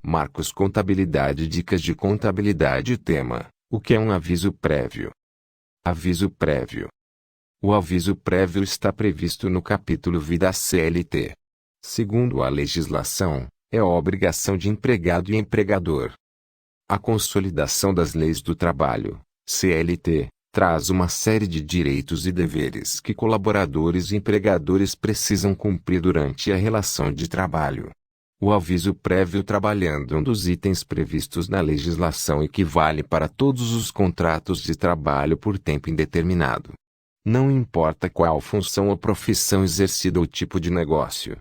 Marcos Contabilidade. Dicas de contabilidade. Tema: o que é um aviso prévio? Aviso prévio. O aviso prévio está previsto no capítulo V da CLT. Segundo a legislação, é obrigação de empregado e empregador. A Consolidação das Leis do Trabalho, CLT, traz uma série de direitos e deveres que colaboradores e empregadores precisam cumprir durante a relação de trabalho. O aviso prévio trabalhando é um dos itens previstos na legislação e que vale para todos os contratos de trabalho por tempo indeterminado. Não importa qual função ou profissão exercida ou tipo de negócio.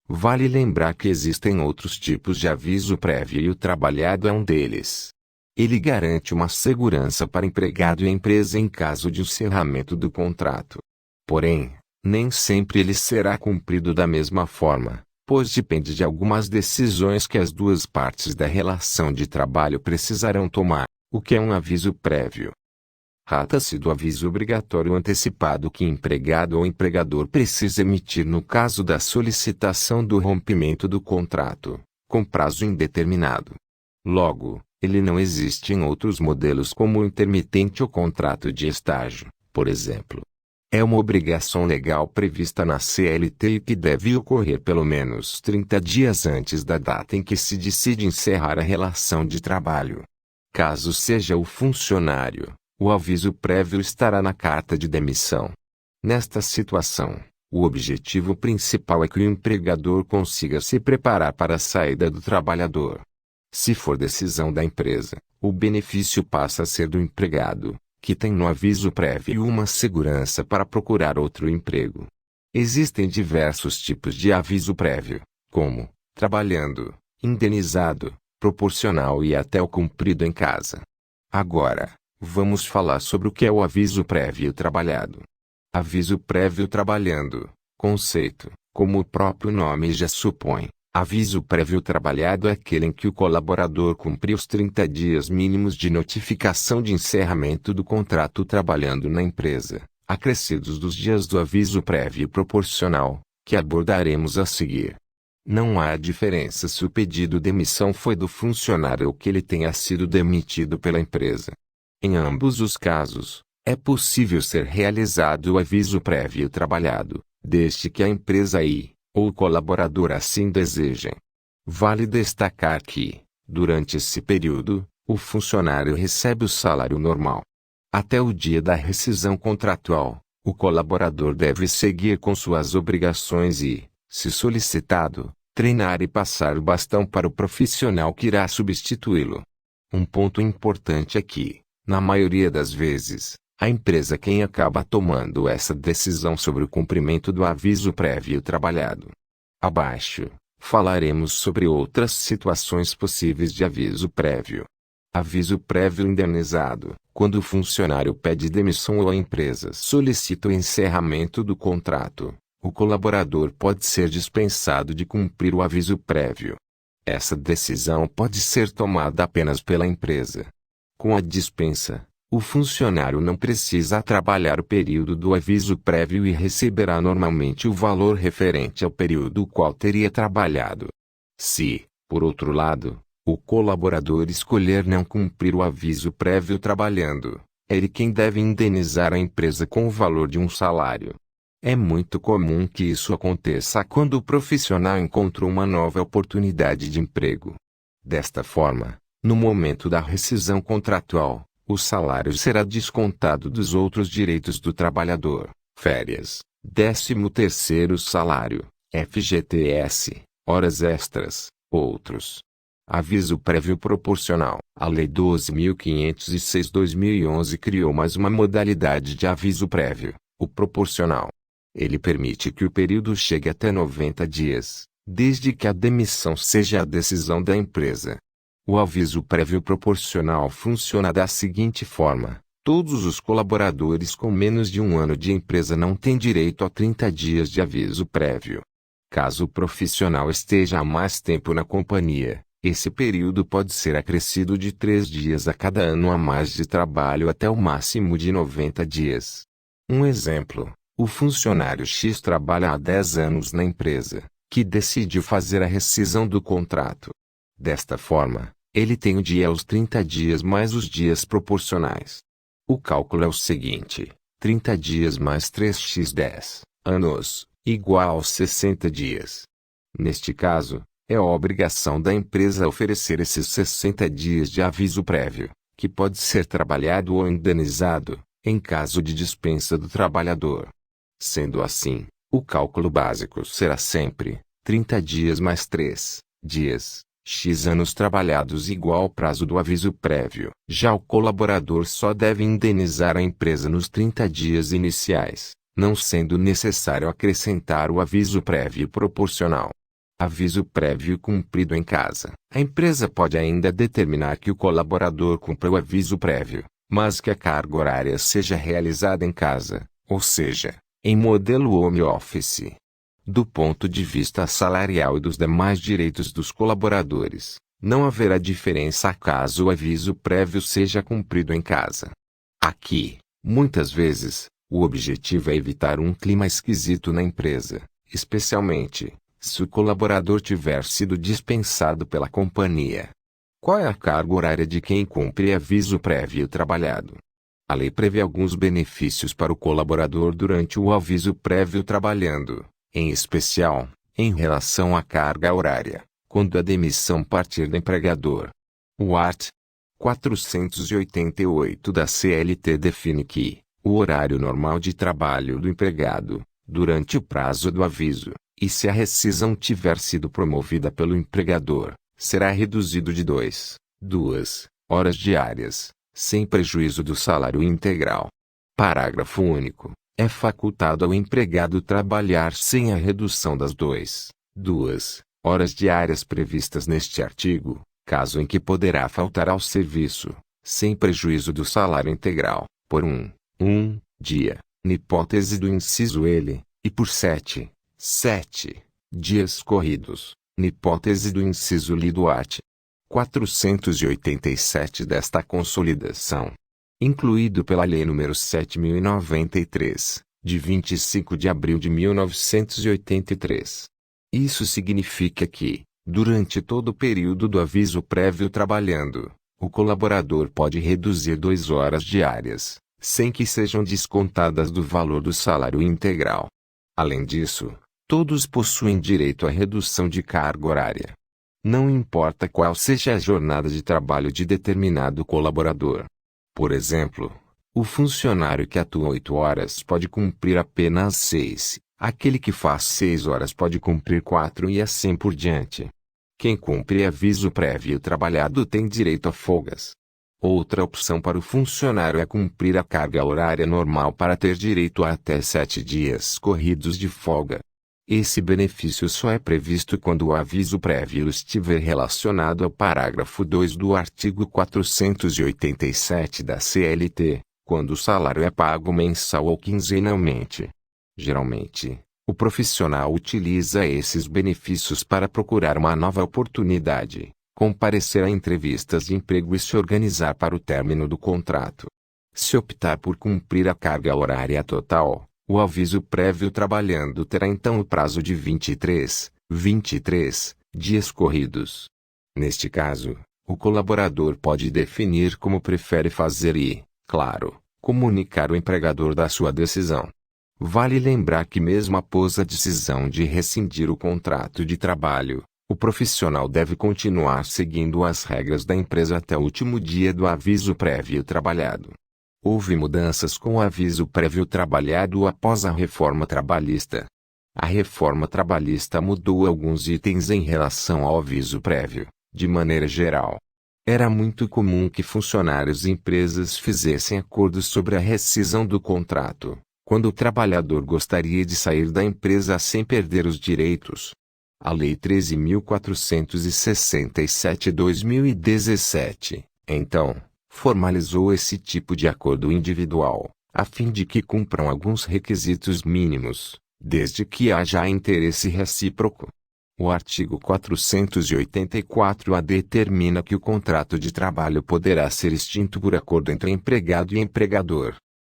Vale lembrar que existem outros tipos de aviso prévio e o trabalhado é um deles. Ele garante uma segurança para empregado e empresa em caso de encerramento do contrato. Porém, nem sempre ele será cumprido da mesma forma, pois depende de algumas decisões que as duas partes da relação de trabalho precisarão tomar. O que é um aviso prévio? Trata-se do aviso obrigatório antecipado que empregado ou empregador precisa emitir no caso da solicitação do rompimento do contrato, com prazo indeterminado. Logo, ele não existe em outros modelos como o intermitente ou contrato de estágio, por exemplo. É uma obrigação legal prevista na CLT e que deve ocorrer pelo menos 30 dias antes da data em que se decide encerrar a relação de trabalho. Caso seja o funcionário, o aviso prévio estará na carta de demissão. Nesta situação, o objetivo principal é que o empregador consiga se preparar para a saída do trabalhador. Se for decisão da empresa, o benefício passa a ser do empregado, que tem no aviso prévio uma segurança para procurar outro emprego. Existem diversos tipos de aviso prévio, como trabalhando, indenizado, proporcional e até o cumprido em casa. Agora, vamos falar sobre o que é o aviso prévio trabalhado. Aviso prévio trabalhando. Conceito: como o próprio nome já supõe, aviso prévio trabalhado é aquele em que o colaborador cumpre os 30 dias mínimos de notificação de encerramento do contrato trabalhando na empresa, acrescidos dos dias do aviso prévio proporcional, que abordaremos a seguir. Não há diferença se o pedido de demissão foi do funcionário ou que ele tenha sido demitido pela empresa. Em ambos os casos, é possível ser realizado o aviso prévio trabalhado, desde que a empresa ou o colaborador assim desejem. Vale destacar que, durante esse período, o funcionário recebe o salário normal. Até o dia da rescisão contratual, o colaborador deve seguir com suas obrigações e, se solicitado, treinar e passar o bastão para o profissional que irá substituí-lo. Um ponto importante é que, na maioria das vezes, a empresa quem acaba tomando essa decisão sobre o cumprimento do aviso prévio trabalhado. Abaixo, falaremos sobre outras situações possíveis de aviso prévio. Aviso prévio indenizado: quando o funcionário pede demissão ou a empresa solicita o encerramento do contrato, o colaborador pode ser dispensado de cumprir o aviso prévio. Essa decisão pode ser tomada apenas pela empresa. Com a dispensa, o funcionário não precisa trabalhar o período do aviso prévio e receberá normalmente o valor referente ao período qual teria trabalhado. Se, por outro lado, o colaborador escolher não cumprir o aviso prévio trabalhando, é ele quem deve indenizar a empresa com o valor de um salário. É muito comum que isso aconteça quando o profissional encontrou uma nova oportunidade de emprego. Desta forma, no momento da rescisão contratual, o salário será descontado dos outros direitos do trabalhador: férias, 13º salário, FGTS, horas extras, outros. Aviso prévio proporcional. A Lei 12.506/2011 criou mais uma modalidade de aviso prévio, o proporcional. Ele permite que o período chegue até 90 dias, desde que a demissão seja a decisão da empresa. O aviso prévio proporcional funciona da seguinte forma: todos os colaboradores com menos de um ano de empresa não têm direito a 30 dias de aviso prévio. Caso o profissional esteja há mais tempo na companhia, esse período pode ser acrescido de 3 dias a cada ano a mais de trabalho até o máximo de 90 dias. Um exemplo: o funcionário X trabalha há 10 anos na empresa, que decidiu fazer a rescisão do contrato. Desta forma, ele tem o dia aos 30 dias mais os dias proporcionais. O cálculo é o seguinte: 30 dias mais 3x10 anos, igual aos 60 dias. Neste caso, é obrigação da empresa oferecer esses 60 dias de aviso prévio, que pode ser trabalhado ou indenizado, em caso de dispensa do trabalhador. Sendo assim, o cálculo básico será sempre 30 dias mais 3 dias, x anos trabalhados igual ao prazo do aviso prévio. Já o colaborador só deve indenizar a empresa nos 30 dias iniciais, não sendo necessário acrescentar o aviso prévio proporcional. Aviso prévio cumprido em casa. A empresa pode ainda determinar que o colaborador cumpra o aviso prévio, mas que a carga horária seja realizada em casa, ou seja, em modelo home office. Do ponto de vista salarial e dos demais direitos dos colaboradores, não haverá diferença caso o aviso prévio seja cumprido em casa. Aqui, muitas vezes, o objetivo é evitar um clima esquisito na empresa, especialmente se o colaborador tiver sido dispensado pela companhia. Qual é a carga horária de quem cumpre aviso prévio trabalhado? A lei prevê alguns benefícios para o colaborador durante o aviso prévio trabalhando, em especial, em relação à carga horária, quando a demissão partir do empregador. O art. 488 da CLT define que o horário normal de trabalho do empregado, durante o prazo do aviso, e se a rescisão tiver sido promovida pelo empregador, será reduzido de 2 horas diárias, sem prejuízo do salário integral. Parágrafo único. É facultado ao empregado trabalhar sem a redução das 2 horas diárias previstas neste artigo, caso em que poderá faltar ao serviço, sem prejuízo do salário integral, por um dia, na hipótese do inciso L, e por 7 dias corridos, na hipótese do inciso L do art. 487 desta Consolidação. Incluído pela Lei nº 7.093, de 25 de abril de 1983. Isso significa que, durante todo o período do aviso prévio trabalhando, o colaborador pode reduzir 2 horas diárias, sem que sejam descontadas do valor do salário integral. Além disso, todos possuem direito à redução de carga horária. Não importa qual seja a jornada de trabalho de determinado colaborador. Por exemplo, o funcionário que atua 8 horas pode cumprir apenas 6, aquele que faz 6 horas pode cumprir 4 e assim por diante. Quem cumpre aviso prévio trabalhado tem direito a folgas. Outra opção para o funcionário é cumprir a carga horária normal para ter direito a até 7 dias corridos de folga. Esse benefício só é previsto quando o aviso prévio estiver relacionado ao parágrafo 2 do artigo 487 da CLT, quando o salário é pago mensal ou quinzenalmente. Geralmente, o profissional utiliza esses benefícios para procurar uma nova oportunidade, comparecer a entrevistas de emprego e se organizar para o término do contrato. Se optar por cumprir a carga horária total, o aviso prévio trabalhando terá então o prazo de 23 dias corridos. Neste caso, o colaborador pode definir como prefere fazer e, claro, comunicar ao empregador da sua decisão. Vale lembrar que mesmo após a decisão de rescindir o contrato de trabalho, o profissional deve continuar seguindo as regras da empresa até o último dia do aviso prévio trabalhado. Houve mudanças com o aviso prévio trabalhado após a reforma trabalhista. A reforma trabalhista mudou alguns itens em relação ao aviso prévio, de maneira geral. Era muito comum que funcionários e empresas fizessem acordos sobre a rescisão do contrato, quando o trabalhador gostaria de sair da empresa sem perder os direitos. A Lei 13.467/2017, então, formalizou esse tipo de acordo individual, a fim de que cumpram alguns requisitos mínimos, desde que haja interesse recíproco. O artigo 484-A determina que o contrato de trabalho poderá ser extinto por acordo entre empregado e empregador.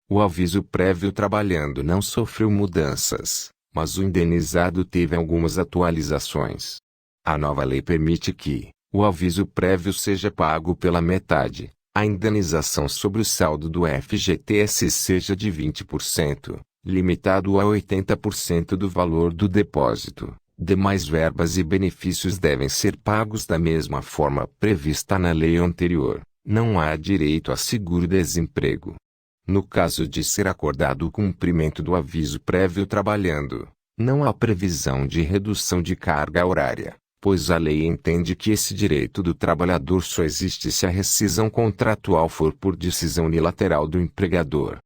O aviso prévio trabalhando não sofreu mudanças, mas o indenizado teve algumas atualizações. A nova lei permite que, o aviso prévio seja pago pela metade, a indenização sobre o saldo do FGTS seja de 20%, limitado a 80% do valor do depósito. Demais verbas e benefícios devem ser pagos da mesma forma prevista na lei anterior. Não há direito a seguro-desemprego. No caso de ser acordado o cumprimento do aviso prévio trabalhando, não há previsão de redução de carga horária, pois a lei entende que esse direito do trabalhador só existe se a rescisão contratual for por decisão unilateral do empregador.